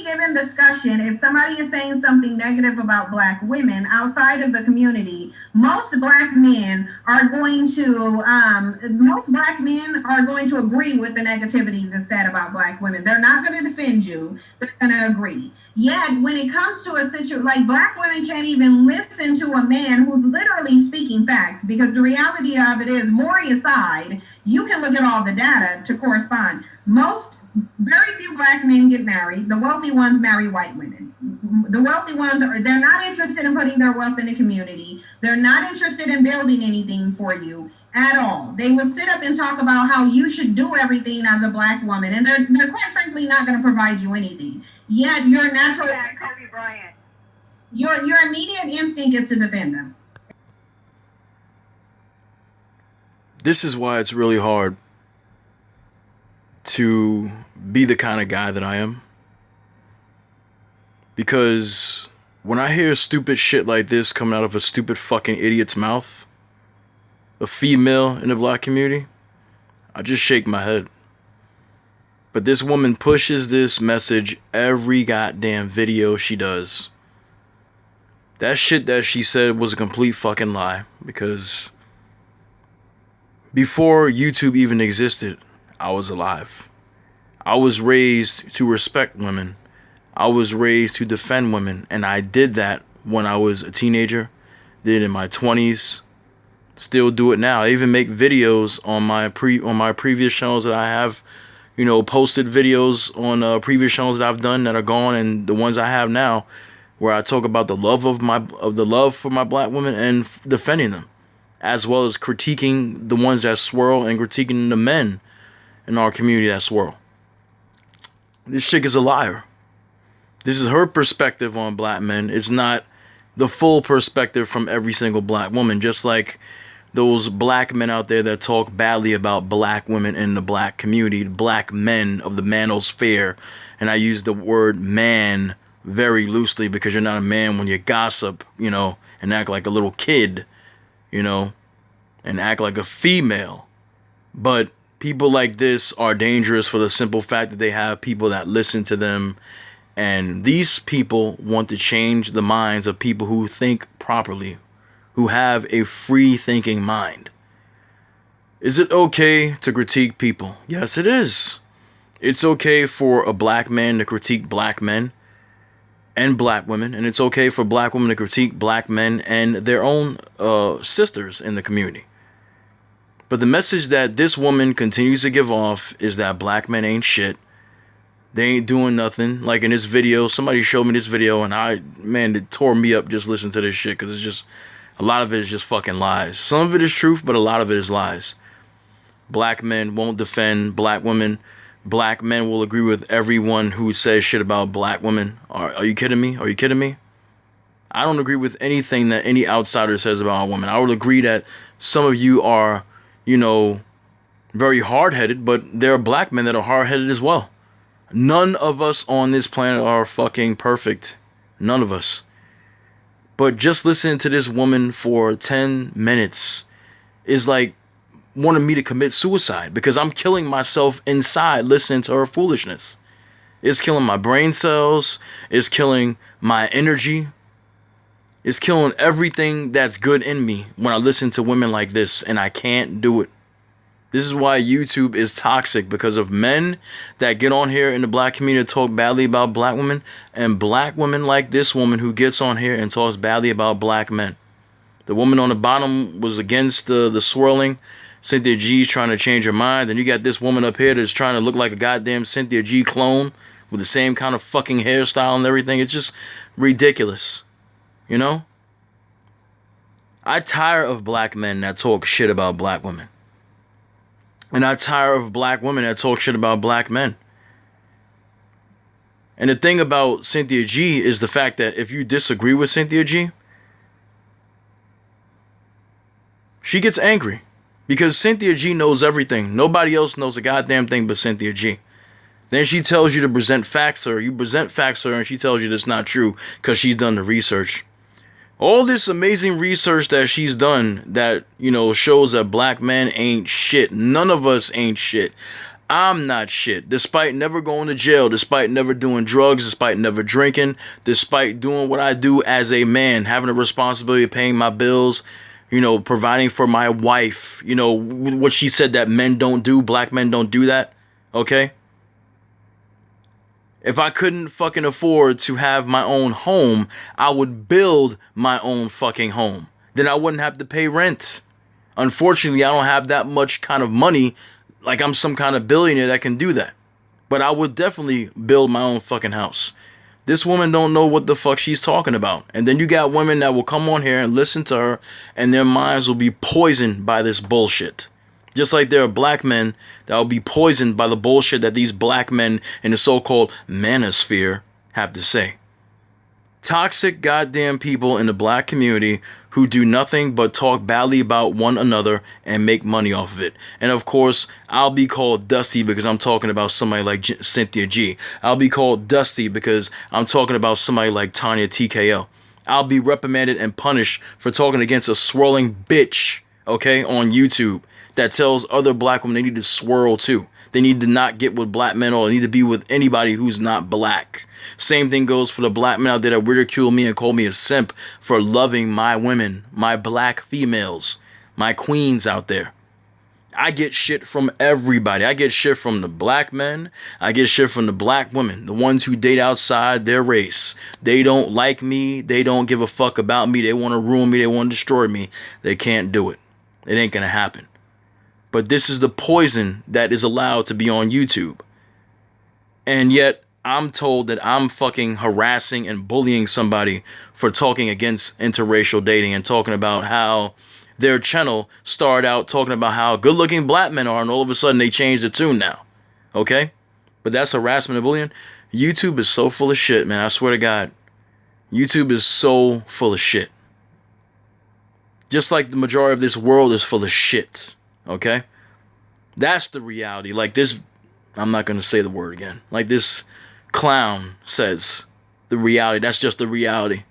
given discussion, if somebody is saying something negative about black women outside of the community, most black men are going to agree with the negativity that's said about black women. They're not going to defend you. They're going to agree. Yet, when it comes to a situation like black women can't even listen to a man who's literally speaking facts, because the reality of it is, Maury aside, you can look at all the data to correspond. Very few black men get married. The wealthy ones marry white women. The wealthy ones they're not interested in putting their wealth in the community. They're not interested in building anything for you at all. They will sit up and talk about how you should do everything as a black woman, and they're quite frankly not going to provide you anything. Yet your natural Kobe Bryant. Your immediate instinct is to defend them. This is why it's really hard to be the kind of guy that I am. Because when I hear stupid shit like this coming out of a stupid fucking idiot's mouth, a female in the black community, I just shake my head. But this woman pushes this message every goddamn video she does. That shit that she said was a complete fucking lie. Because before YouTube even existed, I was alive. I was raised to respect women. I was raised to defend women. And I did that when I was a teenager. Did it in my 20s. Still do it now. I even make videos on my previous channels that I have. Posted videos on previous channels that I've done that are gone, and the ones I have now, where I talk about the love for my black women and defending them, as well as critiquing the ones that swirl and critiquing the men in our community that swirl. This chick is a liar. This is her perspective on black men. It's not the full perspective from every single black woman, just like those black men out there that talk badly about black women in the black community, black men of the manosphere. And I use the word man very loosely because you're not a man when you gossip, and act like a little kid, and act like a female. But people like this are dangerous for the simple fact that they have people that listen to them. And these people want to change the minds of people who think properly, who have a free thinking mind. Is it okay to critique people? Yes, it is. It's okay for a black man to critique black men and black women. And it's okay for black women to critique black men and their own sisters in the community. But the message that this woman continues to give off is that black men ain't shit. They ain't doing nothing. Like in this video, somebody showed me this video and it tore me up just listening to this shit, because it's just, a lot of it is just fucking lies. Some of it is truth, but a lot of it is lies. Black men won't defend black women. Black men will agree with everyone who says shit about black women. Are you kidding me? Are you kidding me? I don't agree with anything that any outsider says about a woman. I would agree that some of you are, very hard-headed, but there are black men that are hard-headed as well. None of us on this planet are fucking perfect. None of us. But just listening to this woman for 10 minutes is like wanting me to commit suicide, because I'm killing myself inside listening to her foolishness. It's killing my brain cells. It's killing my energy. It's killing everything that's good in me when I listen to women like this, and I can't do it. This is why YouTube is toxic, because of men that get on here in the black community to talk badly about black women, and black women like this woman who gets on here and talks badly about black men. The woman on the bottom was against the swirling. Cynthia G's trying to change her mind. Then you got this woman up here that's trying to look like a goddamn Cynthia G clone with the same kind of fucking hairstyle and everything. It's just ridiculous. I tire of black men that talk shit about black women. And I tire of black women that talk shit about black men. And the thing about Cynthia G is the fact that if you disagree with Cynthia G, she gets angry. Because Cynthia G knows everything. Nobody else knows a goddamn thing but Cynthia G. Then she tells you to present facts to her. You present facts to her and she tells you that's not true because she's done the research. All this amazing research that she's done that, shows that black men ain't shit. None of us ain't shit. I'm not shit. Despite never going to jail, despite never doing drugs, despite never drinking, despite doing what I do as a man, having a responsibility of paying my bills, providing for my wife, what she said that men don't do, black men don't do that. Okay? If I couldn't fucking afford to have my own home, I would build my own fucking home. Then I wouldn't have to pay rent. Unfortunately, I don't have that much kind of money, like I'm some kind of billionaire that can do that. But I would definitely build my own fucking house. This woman don't know what the fuck she's talking about. And then you got women that will come on here and listen to her, and their minds will be poisoned by this bullshit. Just like there are black men that will be poisoned by the bullshit that these black men in the so-called manosphere have to say. Toxic goddamn people in the black community who do nothing but talk badly about one another and make money off of it. And of course, I'll be called Dusty because I'm talking about somebody like Cynthia G. I'll be called Dusty because I'm talking about somebody like Tanya TKO. I'll be reprimanded and punished for talking against a swirling bitch, okay, on YouTube that tells other black women they need to swirl too. They need to not get with black men or they need to be with anybody who's not black. Same thing goes for the black men out there that ridicule me and call me a simp for loving my women, my black females, my queens out there. I get shit from everybody. I get shit from the black men. I get shit from the black women, the ones who date outside their race. They don't like me. They don't give a fuck about me. They want to ruin me. They want to destroy me. They can't do it. It ain't going to happen. But this is the poison that is allowed to be on YouTube. And yet, I'm told that I'm fucking harassing and bullying somebody for talking against interracial dating and talking about how their channel started out talking about how good-looking black men are, and all of a sudden they changed the tune now. Okay? But that's harassment and bullying. YouTube is so full of shit, man. I swear to God. YouTube is so full of shit. Just like the majority of this world is full of shit. Okay? That's the reality. Like this, I'm not going to say the word again. Like this clown says, the reality. That's just the reality.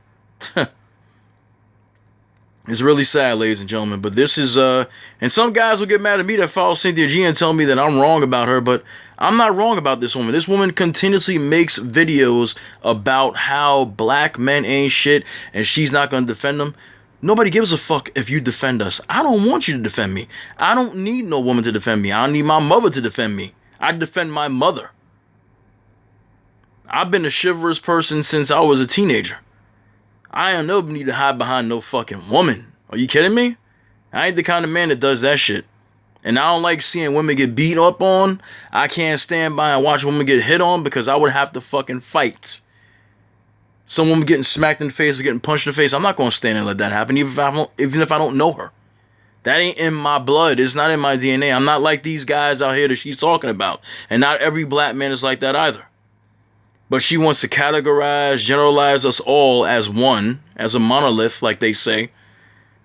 It's really sad, ladies and gentlemen. But this is, and some guys will get mad at me that follow Cynthia G and tell me that I'm wrong about her. But I'm not wrong about this woman. This woman continuously makes videos about how black men ain't shit and she's not going to defend them. Nobody gives a fuck if you defend us. I don't want you to defend me. I don't need no woman to defend me. I don't need my mother to defend me. I defend my mother. I've been a chivalrous person since I was a teenager. I don't never need to hide behind no fucking woman. Are you kidding me? I ain't the kind of man that does that shit. And I don't like seeing women get beat up on. I can't stand by and watch women get hit on because I would have to fucking fight. Some woman getting smacked in the face or getting punched in the face, I'm not going to stand and let that happen, even if I don't know her. That ain't in my blood. It's not in my DNA. I'm not like these guys out here that she's talking about. And not every black man is like that either. But she wants to categorize, generalize us all as one, as a monolith, like they say.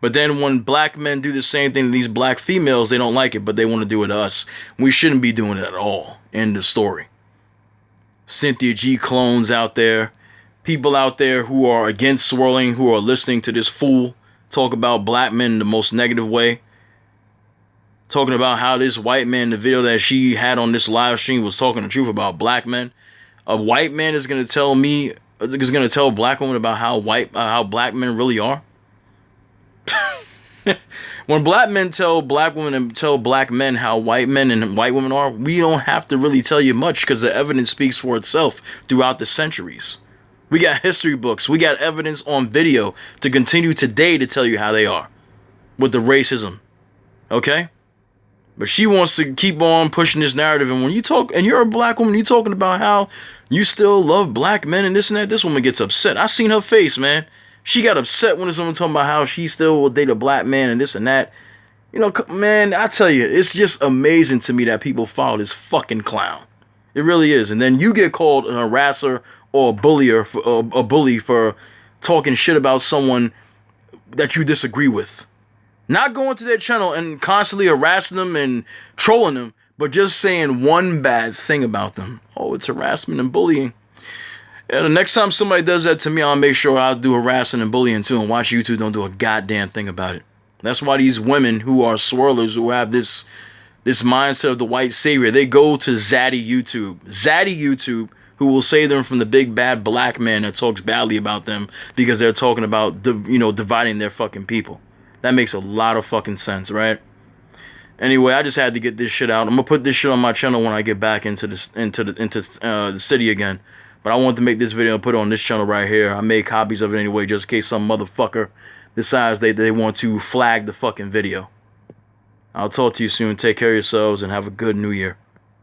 But then when black men do the same thing to these black females, they don't like it, but they want to do it to us. We shouldn't be doing it at all. End of story. Cynthia G clones out there. People out there who are against swirling, who are listening to this fool talk about black men in the most negative way. Talking about how this white man in the video that she had on this live stream was talking the truth about black men. A white man is going to tell me, is going to tell a black woman about how black men really are. When black men tell black women and tell black men how white men and white women are, we don't have to really tell you much because the evidence speaks for itself throughout the centuries. We got history books. We got evidence on video to continue today to tell you how they are with the racism. Okay? But she wants to keep on pushing this narrative. And when you talk, and you're a black woman, you're talking about how you still love black men and this and that, this woman gets upset. I seen her face, man. She got upset when this woman talking about how she still will date a black man and this and that. You know, man, I tell you, it's just amazing to me that people follow this fucking clown. It really is. And then you get called an harasser or a bully for talking shit about someone that you disagree with. Not going to their channel and constantly harassing them and trolling them, but just saying one bad thing about them. Oh, it's harassment and bullying. Yeah, the next time somebody does that to me, I'll make sure I'll do harassing and bullying too, and watch YouTube don't do a goddamn thing about it. That's why these women who are swirlers, who have this This mindset of the white savior. They go to Zaddy YouTube, who will save them from the big bad black man that talks badly about them because they're talking about, dividing their fucking people. That makes a lot of fucking sense, right? Anyway, I just had to get this shit out. I'm gonna put this shit on my channel when I get back into the city again. But I wanted to make this video and put it on this channel right here. I made copies of it anyway, just in case some motherfucker decides they want to flag the fucking video. I'll talk to you soon. Take care of yourselves and have a good new year.